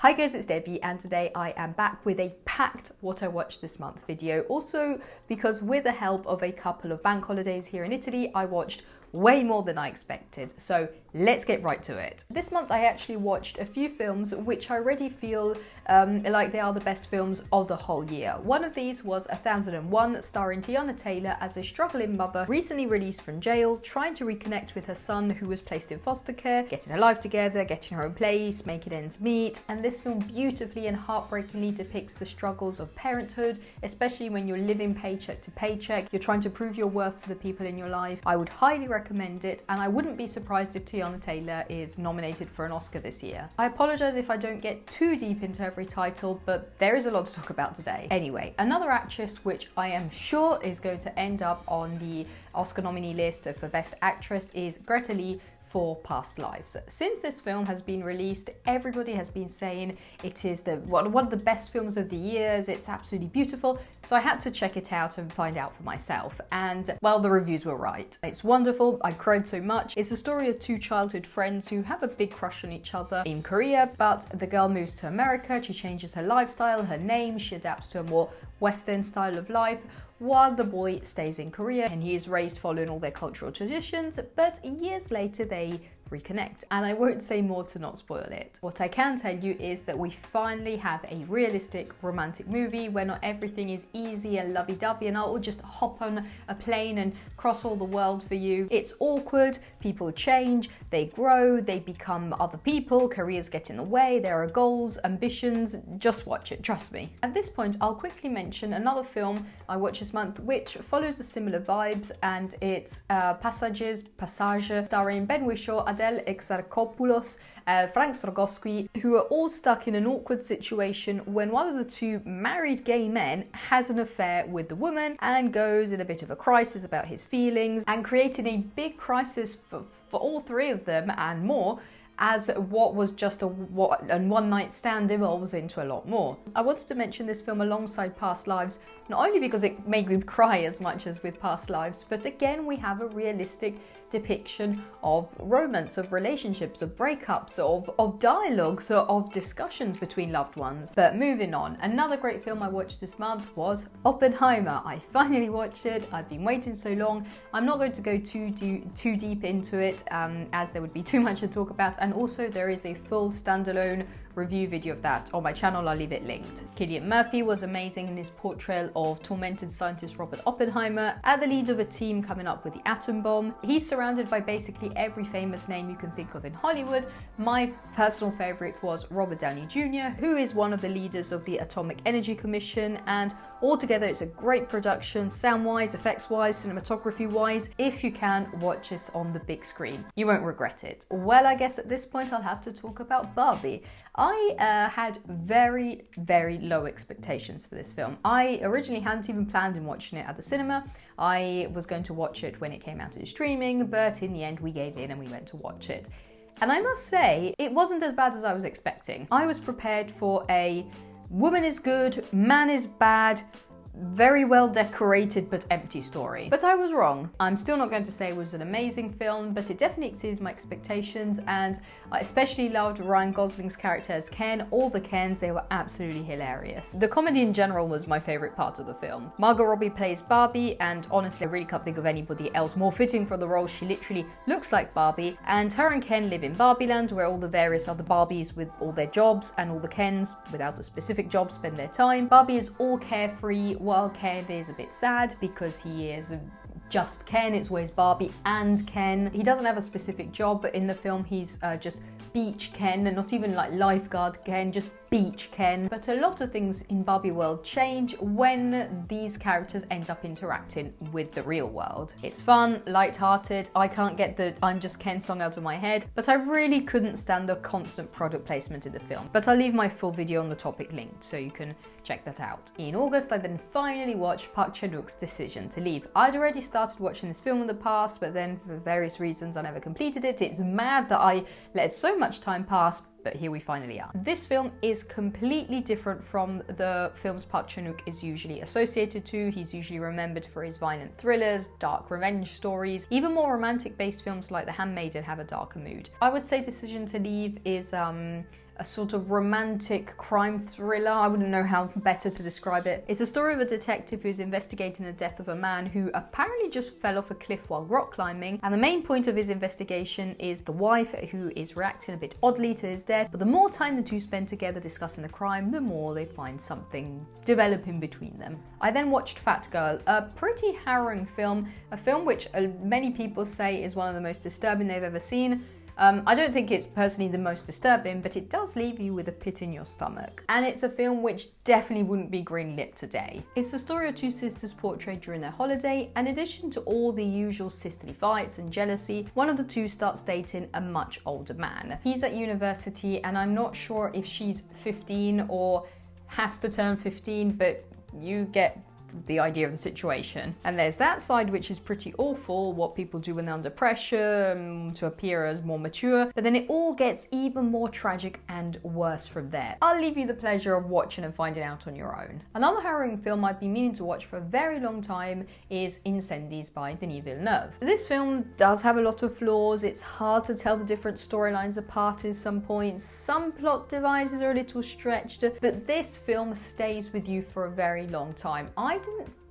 Hi guys, it's Debbie and today I am back with a packed what I watched this month video. Also because with the help of a couple of bank holidays here in Italy, I watched way more than I expected. So let's get right to it. This month I actually watched a few films which I already feel like they are the best films of the whole year. One of these was 1001, starring Teyana Taylor as a struggling mother recently released from jail, trying to reconnect with her son who was placed in foster care, getting her life together, getting her own place, making ends meet. And this film beautifully and heartbreakingly depicts the struggles of parenthood, especially when you're living paycheck to paycheck, you're trying to prove your worth to the people in your life. I would highly recommend it, and I wouldn't be surprised if Teyana Taylor is nominated for an Oscar this year. I apologise if I don't get too deep into every title, but there is a lot to talk about today. Anyway, another actress which I am sure is going to end up on the Oscar nominee list for Best Actress is Greta Lee for Past Lives. Since this film has been released, everybody has been saying it is one of the best films of the years. It's absolutely beautiful. So I had to check it out and find out for myself. And well, the reviews were right. It's wonderful. I cried so much. It's a story of two childhood friends who have a big crush on each other in Korea, but the girl moves to America. She changes her lifestyle, her name. She adapts to a more Western style of life, while the boy stays in Korea and he is raised following all their cultural traditions, but years later they reconnect. And I won't say more to not spoil it. What I can tell you is that we finally have a realistic romantic movie where not everything is easy and lovey-dovey and I'll just hop on a plane and cross all the world for you. It's awkward, people change, they grow, they become other people, careers get in the way, there are goals, ambitions. Just watch it, trust me. At this point, I'll quickly mention another film I watched this month which follows the similar vibes, and it's Passage, starring Ben Whishaw, Adele Exarchopoulos, Frank Srogosky, who are all stuck in an awkward situation when one of the two married gay men has an affair with the woman and goes in a bit of a crisis about his feelings, and creating a big crisis for all three of them and more, as what was just a one-night stand evolves into a lot more. I wanted to mention this film alongside Past Lives, not only because it made me cry as much as with Past Lives, but again we have a realistic depiction of romance, of relationships, of breakups, of dialogues, of discussions between loved ones. But moving on, another great film I watched this month was Oppenheimer. I finally watched it. I've been waiting so long. I'm not going to go too deep into it as there would be too much to talk about, and also there is a full standalone review video of that on my channel. I'll leave it linked. Cillian Murphy was amazing in his portrayal of tormented scientist Robert Oppenheimer at the lead of a team coming up with the atom bomb. He's surrounded by basically every famous name you can think of in Hollywood. My personal favorite was Robert Downey Jr., who is one of the leaders of the Atomic Energy Commission, and altogether it's a great production, sound-wise, effects-wise, cinematography-wise. If you can, watch this on the big screen. You won't regret it. Well, I guess at this point I'll have to talk about Barbie. I had very, very low expectations for this film. I originally hadn't even planned on watching it at the cinema. I was going to watch it when it came out in streaming, but in the end we gave in and we went to watch it. And I must say, it wasn't as bad as I was expecting. I was prepared for a woman is good, man is bad, very well decorated but empty story. But I was wrong. I'm still not going to say it was an amazing film, but it definitely exceeded my expectations, and I especially loved Ryan Gosling's character as Ken. All the Kens, they were absolutely hilarious. The comedy in general was my favourite part of the film. Margot Robbie plays Barbie, and honestly I really can't think of anybody else more fitting for the role. She literally looks like Barbie, and her and Ken live in Barbieland, where all the various other Barbies with all their jobs and all the Kens without a specific job spend their time. Barbie is all carefree, while Ken is a bit sad because he is just Ken. It's always Barbie and Ken. He doesn't have a specific job, but in the film he's just beach Ken, and not even like lifeguard Ken, just beach Ken. But a lot of things in Barbie world change when these characters end up interacting with the real world. It's fun, light-hearted. I can't get the I'm Just Ken song out of my head, but I really couldn't stand the constant product placement in the film. But I'll leave my full video on the topic linked so you can check that out. In August, I then finally watched Park Chan-wook's Decision to Leave. I'd already started watching this film in the past, but then for various reasons I never completed it. It's mad that I let so much time pass, but here we finally are. This film is completely different from the films Park Chan-wook is usually associated to. He's usually remembered for his violent thrillers, dark revenge stories. Even more romantic-based films like The Handmaiden have a darker mood. I would say Decision to Leave is a sort of romantic crime thriller. I wouldn't know how better to describe it. It's a story of a detective who's investigating the death of a man who apparently just fell off a cliff while rock climbing, and the main point of his investigation is the wife, who is reacting a bit oddly to his death. But the more time the two spend together discussing the crime, the more they find something developing between them. I then watched Fat Girl, a pretty harrowing film, a film which many people say is one of the most disturbing they've ever seen. I don't think it's personally the most disturbing, but it does leave you with a pit in your stomach. And it's a film which definitely wouldn't be greenlit today. It's the story of two sisters portrayed during their holiday, and in addition to all the usual sisterly fights and jealousy, one of the two starts dating a much older man. He's at university, and I'm not sure if she's 15 or has to turn 15, but you get the idea of the situation. And there's that side which is pretty awful, what people do when they're under pressure to appear as more mature, but then it all gets even more tragic and worse from there. I'll leave you the pleasure of watching and finding out on your own. Another harrowing film I've been meaning to watch for a very long time is Incendies by Denis Villeneuve. This film does have a lot of flaws. It's hard to tell the different storylines apart in some points. Some plot devices are a little stretched, but this film stays with you for a very long time. I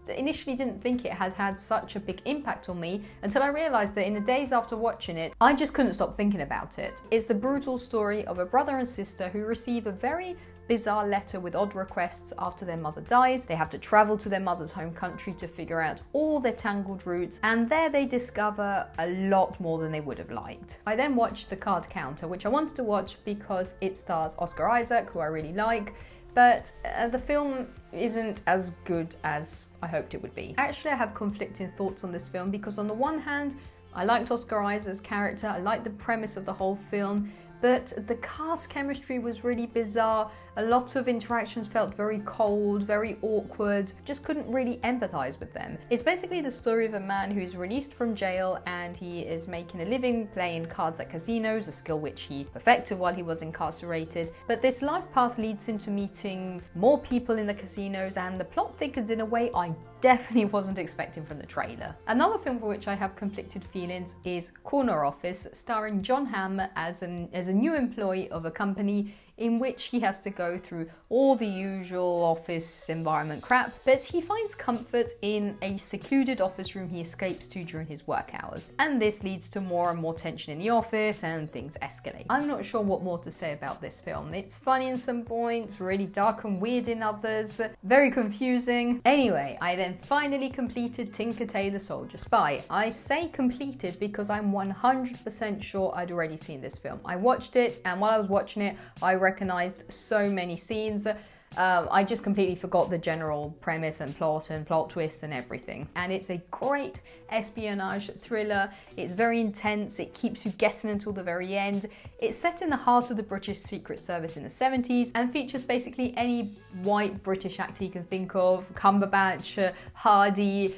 initially didn't think it had such a big impact on me until I realised that in the days after watching it, I just couldn't stop thinking about it. It's the brutal story of a brother and sister who receive a very bizarre letter with odd requests after their mother dies. They have to travel to their mother's home country to figure out all their tangled roots, and there they discover a lot more than they would have liked. I then watched The Card Counter, which I wanted to watch because it stars Oscar Isaac, who I really like, but the film isn't as good as I hoped it would be. Actually, I have conflicting thoughts on this film because on the one hand, I liked Oscar Isaac's character, I liked the premise of the whole film, but the cast chemistry was really bizarre. A lot of interactions felt very cold, very awkward, just couldn't really empathize with them. It's basically the story of a man who's released from jail and he is making a living playing cards at casinos, a skill which he perfected while he was incarcerated. But this life path leads him to meeting more people in the casinos, and the plot thickens in a way I definitely wasn't expecting from the trailer. Another film for which I have conflicted feelings is Corner Office, starring John Hamm as a new employee of a company in which he has to go through all the usual office environment crap, but he finds comfort in a secluded office room he escapes to during his work hours. And this leads to more and more tension in the office and things escalate. I'm not sure what more to say about this film. It's funny in some points, really dark and weird in others, very confusing. Anyway, I then finally completed Tinker Tailor Soldier Spy. I say completed because I'm 100% sure I'd already seen this film. I watched it, and while I was watching it, I recognized so many scenes. I just completely forgot the general premise and plot twists and everything. And it's a great espionage thriller. It's very intense. It keeps you guessing until the very end. It's set in the heart of the British Secret Service in the 70s and features basically any white British actor you can think of. Cumberbatch, Hardy,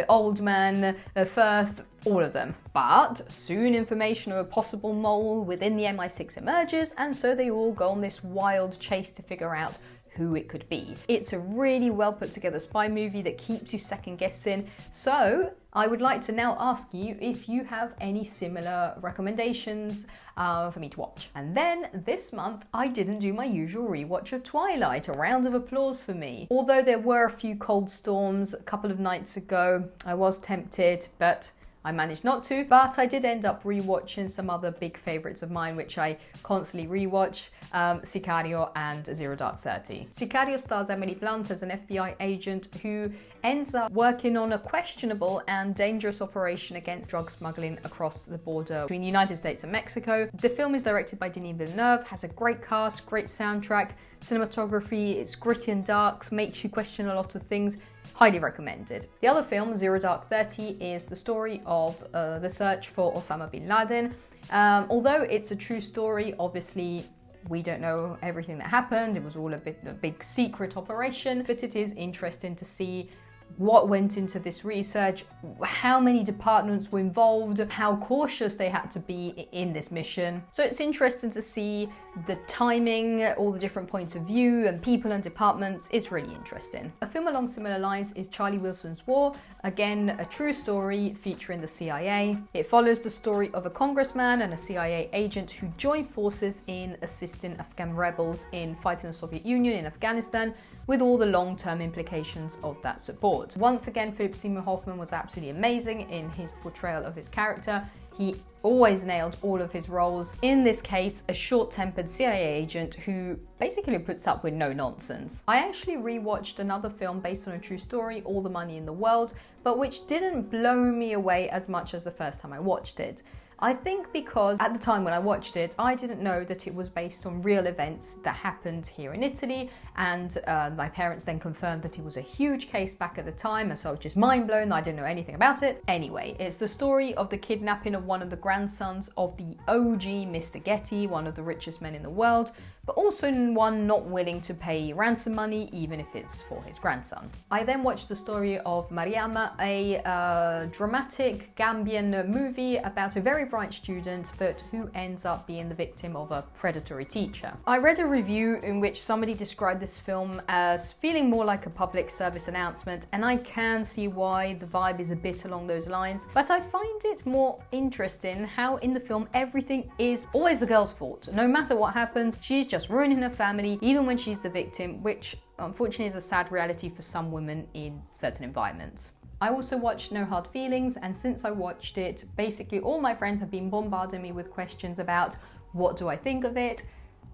Old Man, Firth, all of them. But soon information of a possible mole within the MI6 emerges, and so they all go on this wild chase to figure out who it could be. It's a really well put together spy movie that keeps you second guessing. So I would like to now ask you if you have any similar recommendations for me to watch. And then this month I didn't do my usual rewatch of Twilight. A round of applause for me. Although there were a few cold storms a couple of nights ago, I was tempted, but I managed not to, but I did end up rewatching some other big favourites of mine which I constantly rewatch, Sicario and Zero Dark 30. Sicario stars Emily Blunt as an FBI agent who ends up working on a questionable and dangerous operation against drug smuggling across the border between the United States and Mexico. The film is directed by Denis Villeneuve, has a great cast, great soundtrack, cinematography, it's gritty and dark, makes you question a lot of things. Highly recommended. The other film, Zero Dark 30, is the story of the search for Osama bin Laden. Although it's a true story, obviously we don't know everything that happened. It was all a big secret operation, but it is interesting to see what went into this research, how many departments were involved, how cautious they had to be in this mission. So it's interesting to see the timing, all the different points of view and people and departments. It's really interesting. A film along similar lines is Charlie Wilson's War, again a true story featuring the CIA. It follows the story of a congressman and a CIA agent who join forces in assisting Afghan rebels in fighting the Soviet Union in Afghanistan, with all the long-term implications of that support. Once again, Philip Seymour Hoffman was absolutely amazing in his portrayal of his character. He always nailed all of his roles. In this case, a short-tempered CIA agent who basically puts up with no nonsense. I actually rewatched another film based on a true story, All the Money in the World, but which didn't blow me away as much as the first time I watched it. I think because at the time when I watched it, I didn't know that it was based on real events that happened here in Italy, and my parents then confirmed that it was a huge case back at the time, and so I was just mind blown that I didn't know anything about it. Anyway, it's the story of the kidnapping of one of the grandsons of the OG Mr. Getty, one of the richest men in the world, but also one not willing to pay ransom money, even if it's for his grandson. I then watched the story of Mariama, a dramatic Gambian movie about a very bright student, but who ends up being the victim of a predatory teacher. I read a review in which somebody described this film as feeling more like a public service announcement, and I can see why the vibe is a bit along those lines, but I find it more interesting how in the film everything is always the girl's fault. No matter what happens, she's just ruining her family, even when she's the victim, which unfortunately is a sad reality for some women in certain environments. I also watched No Hard Feelings, and since I watched it, basically all my friends have been bombarding me with questions about what do I think of it.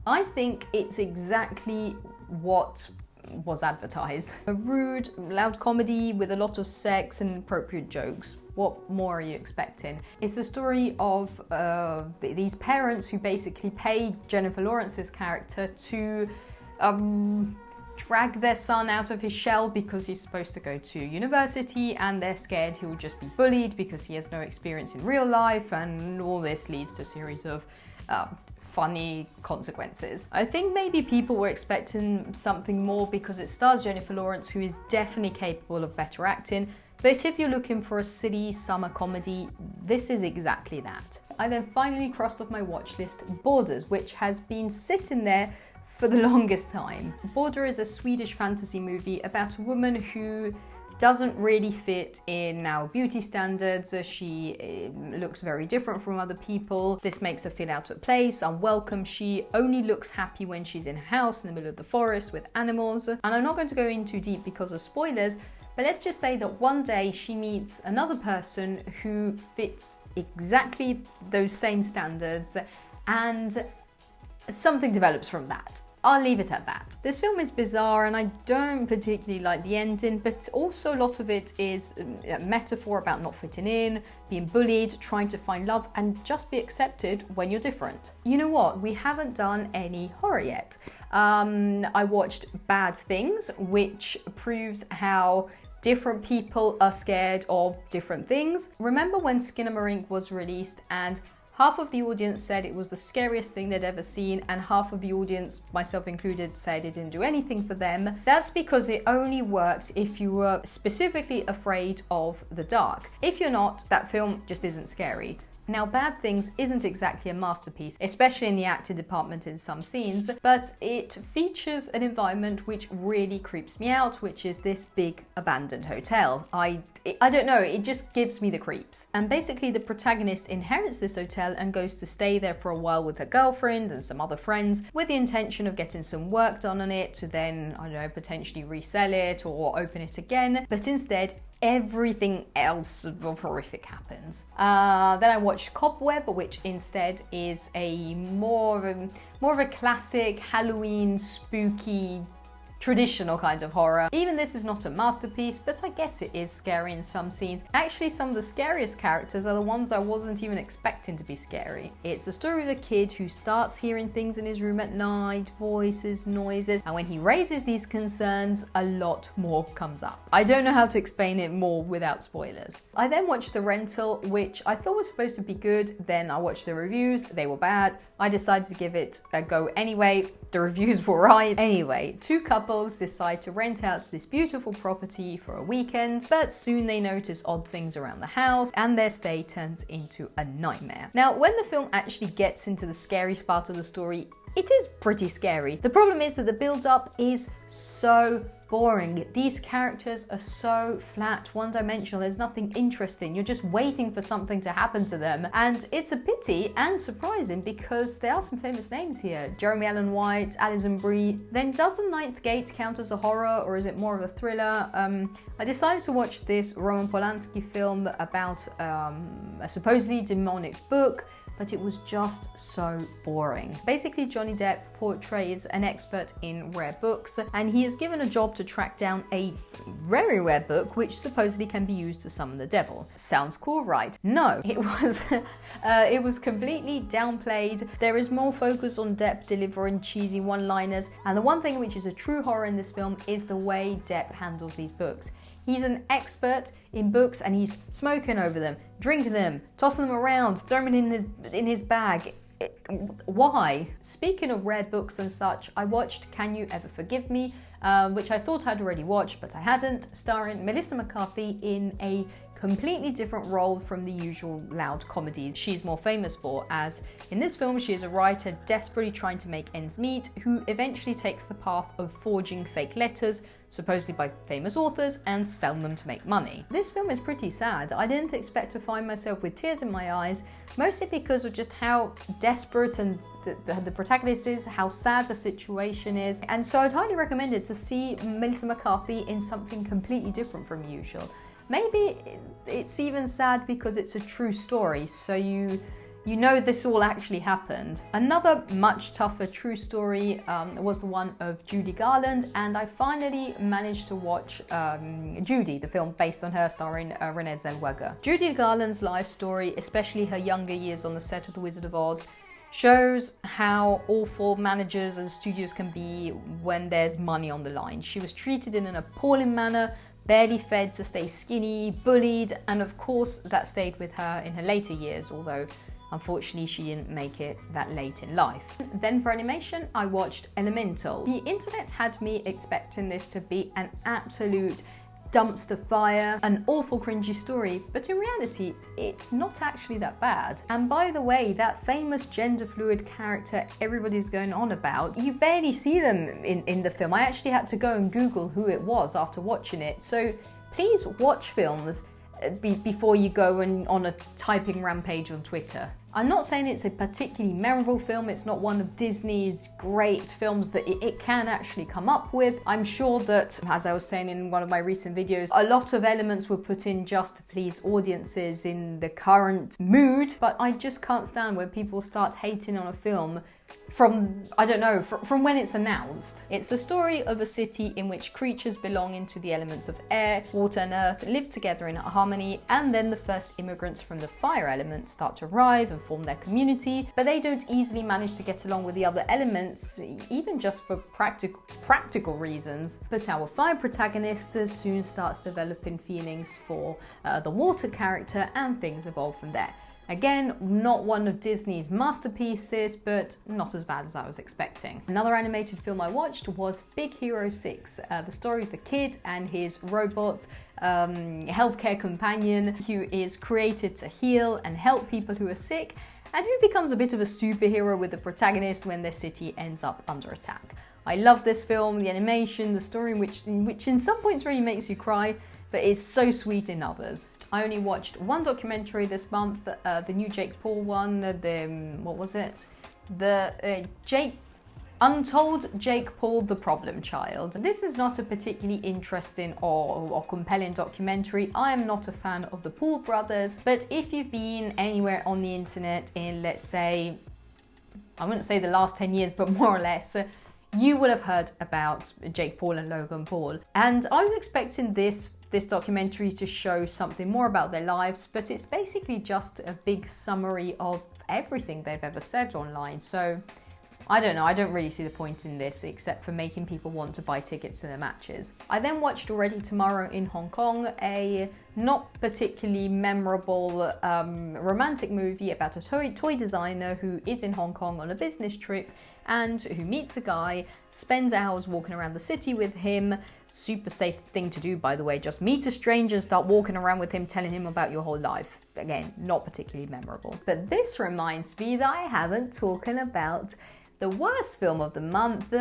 I think it's exactly what was advertised. A rude, loud comedy with a lot of sex and inappropriate jokes. What more are you expecting? It's the story of these parents who basically pay Jennifer Lawrence's character to drag their son out of his shell because he's supposed to go to university, and they're scared he'll just be bullied because he has no experience in real life, and all this leads to a series of funny consequences. I think maybe people were expecting something more because it stars Jennifer Lawrence, who is definitely capable of better acting, but if you're looking for a silly summer comedy, this is exactly that. I then finally crossed off my watch list Borders, which has been sitting there for the longest time. Border is a Swedish fantasy movie about a woman who doesn't really fit in our beauty standards. She looks very different from other people. This makes her feel out of place, unwelcome. She only looks happy when she's in a house in the middle of the forest with animals. And I'm not going to go in too deep because of spoilers, but let's just say that one day she meets another person who fits exactly those same standards, and something develops from that. I'll leave it at that. This film is bizarre and I don't particularly like the ending, but also a lot of it is a metaphor about not fitting in, being bullied, trying to find love, and just be accepted when you're different. You know what? We haven't done any horror yet. I watched Bad Things, which proves how different people are scared of different things. Remember when Skinamarink was released and half of the audience said it was the scariest thing they'd ever seen, and half of the audience, myself included, said it didn't do anything for them? That's because it only worked if you were specifically afraid of the dark. If you're not, that film just isn't scary. Now, Bad Things isn't exactly a masterpiece, especially in the acting department in some scenes, but it features an environment which really creeps me out, which is this big abandoned hotel. I don't know, it just gives me the creeps. And basically the protagonist inherits this hotel and goes to stay there for a while with her girlfriend and some other friends with the intention of getting some work done on it to then, I don't know, potentially resell it or open it again. But instead, everything else of horrific happens. Then I watched Cobweb, which instead is a more of a classic Halloween spooky traditional kind of horror. Even this is not a masterpiece, but I guess it is scary in some scenes. Actually, some of the scariest characters are the ones I wasn't even expecting to be scary. It's the story of a kid who starts hearing things in his room at night, voices, noises, and when he raises these concerns, a lot more comes up. I don't know how to explain it more without spoilers. I then watched The Rental, which I thought was supposed to be good. Then I watched the reviews, they were bad. I decided to give it a go anyway. The reviews were right. Anyway, two couples decide to rent out this beautiful property for a weekend, but soon they notice odd things around the house and their stay turns into a nightmare. Now, when the film actually gets into the scariest part of the story, it is pretty scary. The problem is that the build-up is so boring. These characters are so flat, one-dimensional. There's nothing interesting. You're just waiting for something to happen to them. And it's a pity and surprising because there are some famous names here. Jeremy Allen White, Alison Brie. Then does The Ninth Gate count as a horror or is it more of a thriller? I decided to watch this Roman Polanski film about a supposedly demonic book, but it was just so boring. Basically, Johnny Depp portrays an expert in rare books, and he is given a job to track down a very rare book which supposedly can be used to summon the devil. Sounds cool, right? No, it was completely downplayed. There is more focus on Depp delivering cheesy one-liners, and the one thing which is a true horror in this film is the way Depp handles these books. He's an expert in books and he's smoking over them, drinking them, tossing them around, throwing them in his bag. Why? Speaking of rare books and such, I watched Can You Ever Forgive Me, which I thought I'd already watched, but I hadn't, starring Melissa McCarthy in a completely different role from the usual loud comedies she's more famous for, as in this film she is a writer desperately trying to make ends meet who eventually takes the path of forging fake letters supposedly by famous authors and selling them to make money. This film is pretty sad. I didn't expect to find myself with tears in my eyes, mostly because of just how desperate and the protagonist is, how sad the situation is, and so I'd highly recommend it to see Melissa McCarthy in something completely different from usual. Maybe it's even sad because it's a true story, so you know this all actually happened. Another much tougher true story was the one of Judy Garland, and I finally managed to watch Judy, the film based on her starring Renee Zellweger. Judy Garland's life story, especially her younger years on the set of The Wizard of Oz, shows how awful managers and studios can be when there's money on the line. She was treated in an appalling manner, barely fed to stay skinny, bullied, and of course that stayed with her in her later years, although unfortunately she didn't make it that late in life. Then for animation, I watched Elemental. The internet had me expecting this to be an absolute dumpster fire, an awful cringy story, but in reality it's not actually that bad. And by the way, that famous gender fluid character everybody's going on about, you barely see them in the film. I actually had to go and Google who it was after watching it, so please watch films before you go on a typing rampage on Twitter. I'm not saying it's a particularly memorable film, it's not one of Disney's great films that it can actually come up with. I'm sure that, as I was saying in one of my recent videos, a lot of elements were put in just to please audiences in the current mood, but I just can't stand when people start hating on a film from, I don't know, from when it's announced. It's the story of a city in which creatures belonging to the elements of air, water and earth live together in harmony, and then the first immigrants from the fire element start to arrive and form their community, but they don't easily manage to get along with the other elements, even just for practical reasons. But our fire protagonist soon starts developing feelings for the water character, and things evolve from there. Again, not one of Disney's masterpieces, but not as bad as I was expecting. Another animated film I watched was Big Hero 6, the story of a kid and his robot healthcare companion who is created to heal and help people who are sick, and who becomes a bit of a superhero with the protagonist when their city ends up under attack. I love this film, the animation, the story which in some points really makes you cry, but is so sweet in others. I only watched one documentary this month, the new Jake Paul one, what was it? The Untold Jake Paul, The Problem Child. This is not a particularly interesting or compelling documentary. I am not a fan of the Paul brothers, but if you've been anywhere on the internet in, let's say, I wouldn't say the last 10 years, but more or less, you would have heard about Jake Paul and Logan Paul. And I was expecting this documentary to show something more about their lives, but it's basically just a big summary of everything they've ever said online. So I don't know, I don't really see the point in this except for making people want to buy tickets to the matches. I then watched Already Tomorrow in Hong Kong, a not particularly memorable romantic movie about a toy designer who is in Hong Kong on a business trip and who meets a guy, spends hours walking around the city with him. Super safe thing to do, by the way. Just meet a stranger and start walking around with him, telling him about your whole life. Again, not particularly memorable. But this reminds me that I haven't talking about the worst film of the month,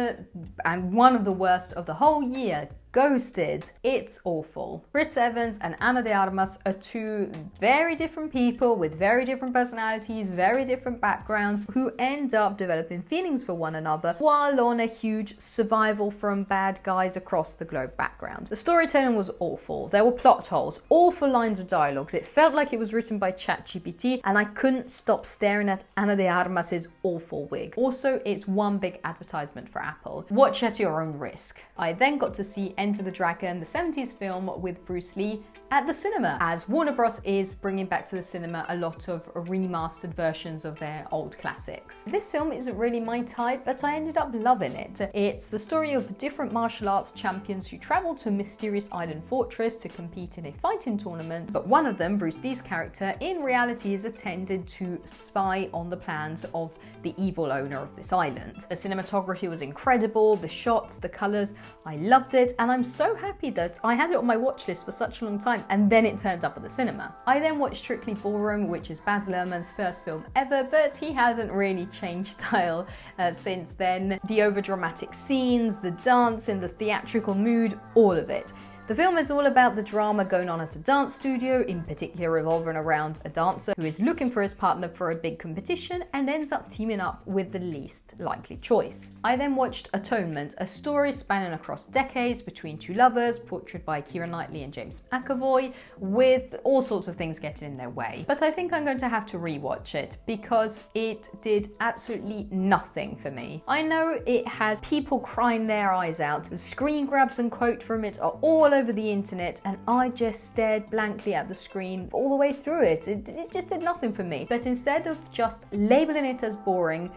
and one of the worst of the whole year, Ghosted. It's awful. Chris Evans and Ana de Armas are two very different people with very different personalities, very different backgrounds, who end up developing feelings for one another while on a huge survival from bad guys across the globe background. The storytelling was awful. There were plot holes, awful lines of dialogues. It felt like it was written by ChatGPT, and I couldn't stop staring at Ana de Armas' awful wig. Also, it's one big advertisement for Apple. Watch at your own risk. I then got to see Enter the Dragon, the 70s film with Bruce Lee, at the cinema, as Warner Bros. Is bringing back to the cinema a lot of remastered versions of their old classics. This film isn't really my type, but I ended up loving it. It's the story of different martial arts champions who travel to a mysterious island fortress to compete in a fighting tournament, but one of them, Bruce Lee's character, in reality is attended to spy on the plans of the evil owner of this island. The cinematography was incredible, the shots, the colors, I loved it, and I'm so happy that I had it on my watch list for such a long time and then it turned up at the cinema. I then watched Strictly Ballroom, which is Baz Luhrmann's first film ever, but he hasn't really changed style since then. The overdramatic scenes, the dance in the theatrical mood, all of it. The film is all about the drama going on at a dance studio, in particular revolving around a dancer who is looking for his partner for a big competition and ends up teaming up with the least likely choice. I then watched Atonement, a story spanning across decades between two lovers, portrayed by Keira Knightley and James McAvoy, with all sorts of things getting in their way. But I think I'm going to have to rewatch it because it did absolutely nothing for me. I know it has people crying their eyes out, screen grabs and quotes from it are all over the internet, and I just stared blankly at the screen all the way through it. It just did nothing for me. But instead of just labeling it as boring,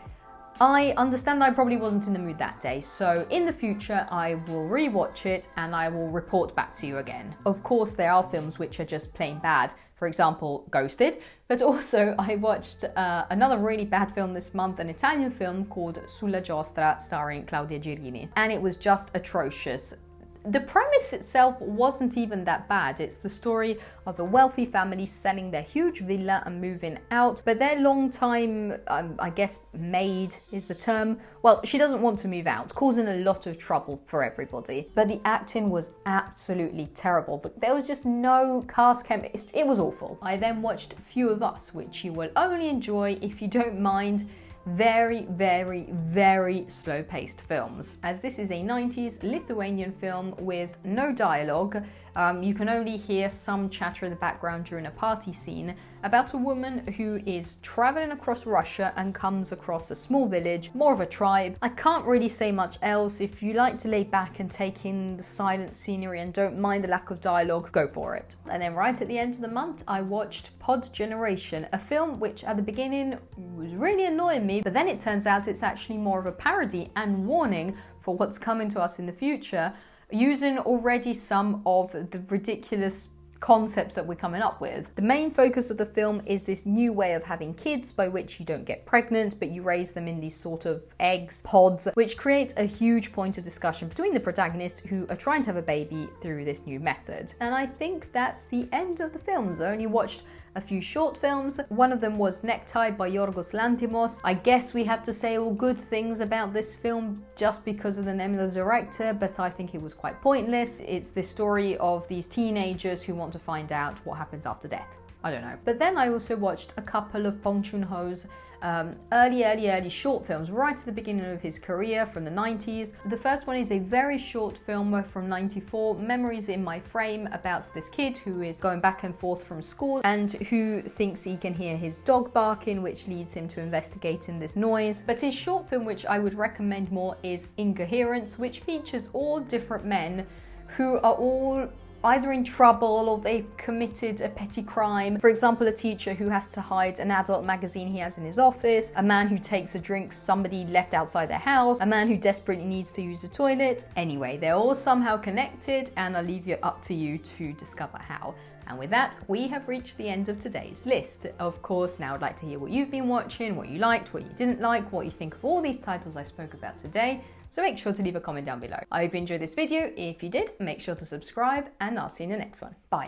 I understand I probably wasn't in the mood that day, so in the future I will rewatch it and I will report back to you again. Of course, there are films which are just plain bad. For example, Ghosted, but also I watched another really bad film this month, an Italian film called Sulla Giostra, starring Claudia Girini, and it was just atrocious. The premise itself wasn't even that bad. It's the story of a wealthy family selling their huge villa and moving out, but their long-time, I guess maid is the term, well, she doesn't want to move out, causing a lot of trouble for everybody. But the acting was absolutely terrible. But there was just no cast chemistry. It was awful. I then watched Few of Us, which you will only enjoy if you don't mind very, very, very slow-paced films, as this is a 90s Lithuanian film with no dialogue. You can only hear some chatter in the background during a party scene about a woman who is traveling across Russia and comes across a small village, more of a tribe. I can't really say much else. If you like to lay back and take in the silent scenery and don't mind the lack of dialogue, go for it. And then right at the end of the month, I watched Pod Generation, a film which at the beginning was really annoying me, but then it turns out it's actually more of a parody and warning for what's coming to us in the future, using already some of the ridiculous concepts that we're coming up with. The main focus of the film is this new way of having kids by which you don't get pregnant, but you raise them in these sort of eggs, pods, which creates a huge point of discussion between the protagonists who are trying to have a baby through this new method. And I think that's the end of the films. I only watched a few short films. One of them was Necktie by Yorgos Lanthimos. I guess we have to say all good things about this film just because of the name of the director, but I think it was quite pointless. It's the story of these teenagers who want to find out what happens after death. I don't know. But then I also watched a couple of Bong Joon-ho's early short films right at the beginning of his career from the 90s. The first one is a very short film from 94, Memories in My Frame, about this kid who is going back and forth from school and who thinks he can hear his dog barking, which leads him to investigating this noise. But his short film, which I would recommend more, is Incoherence, which features all different men who are all either in trouble or they've committed a petty crime. For example, a teacher who has to hide an adult magazine he has in his office, a man who takes a drink somebody left outside their house, a man who desperately needs to use the toilet. Anyway, they're all somehow connected, and I'll leave it up to you to discover how. And with that, we have reached the end of today's list. Of course, now I'd like to hear what you've been watching, what you liked, what you didn't like, what you think of all these titles I spoke about today. So make sure to leave a comment down below. I hope you enjoyed this video. If you did, make sure to subscribe, and I'll see you in the next one. Bye.